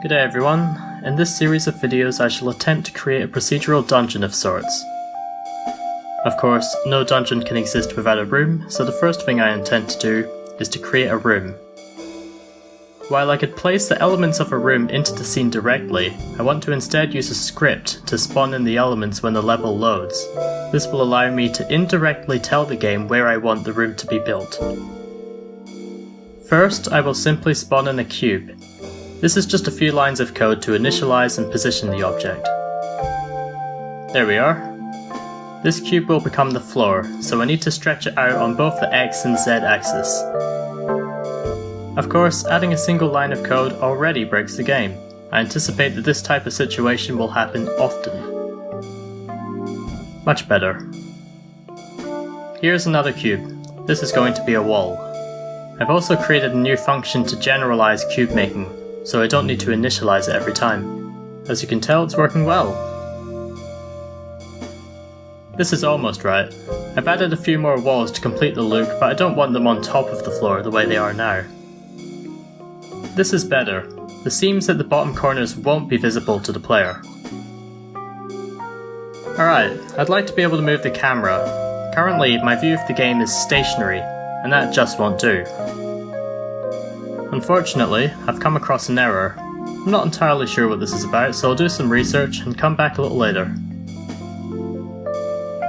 Good day everyone. In this series of videos I shall attempt to create a procedural dungeon of sorts. Of course, no dungeon can exist without a room, so the first thing I intend to do is to create a room. While I could place the elements of a room into the scene directly, I want to instead use a script to spawn in the elements when the level loads. This will allow me to indirectly tell the game where I want the room to be built. First, I will simply spawn in a cube. This is just a few lines of code to initialize and position the object. There we are. This cube will become the floor, so I need to stretch it out on both the X and Z axis. Of course, adding a single line of code already breaks the game. I anticipate that this type of situation will happen often. Much better. Here's another cube. This is going to be a wall. I've also created a new function to generalize cube making, so I don't need to initialize it every time. As you can tell, it's working well. This is almost right. I've added a few more walls to complete the look, but I don't want them on top of the floor the way they are now. This is better. The seams at the bottom corners won't be visible to the player. Alright, I'd like to be able to move the camera. Currently, my view of the game is stationary, and that just won't do. Unfortunately, I've come across an error. I'm not entirely sure what this is about, so I'll do some research and come back a little later.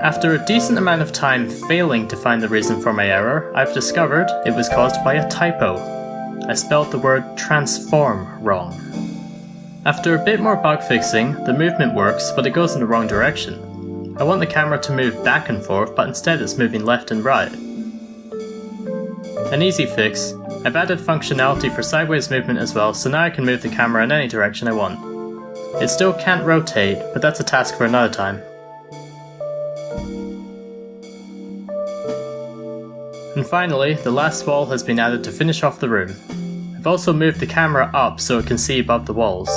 After a decent amount of time failing to find the reason for my error, I've discovered it was caused by a typo. I spelled the word transform wrong. After a bit more bug fixing, the movement works, but it goes in the wrong direction. I want the camera to move back and forth, but instead it's moving left and right. An easy fix. I've added functionality for sideways movement as well, so now I can move the camera in any direction I want. It still can't rotate, but that's a task for another time. And finally, the last wall has been added to finish off the room. I've also moved the camera up so it can see above the walls.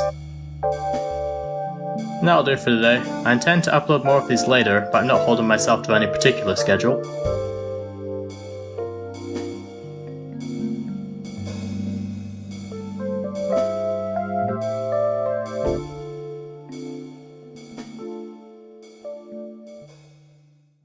And that'll do for today. I intend to upload more of these later, but I'm not holding myself to any particular schedule.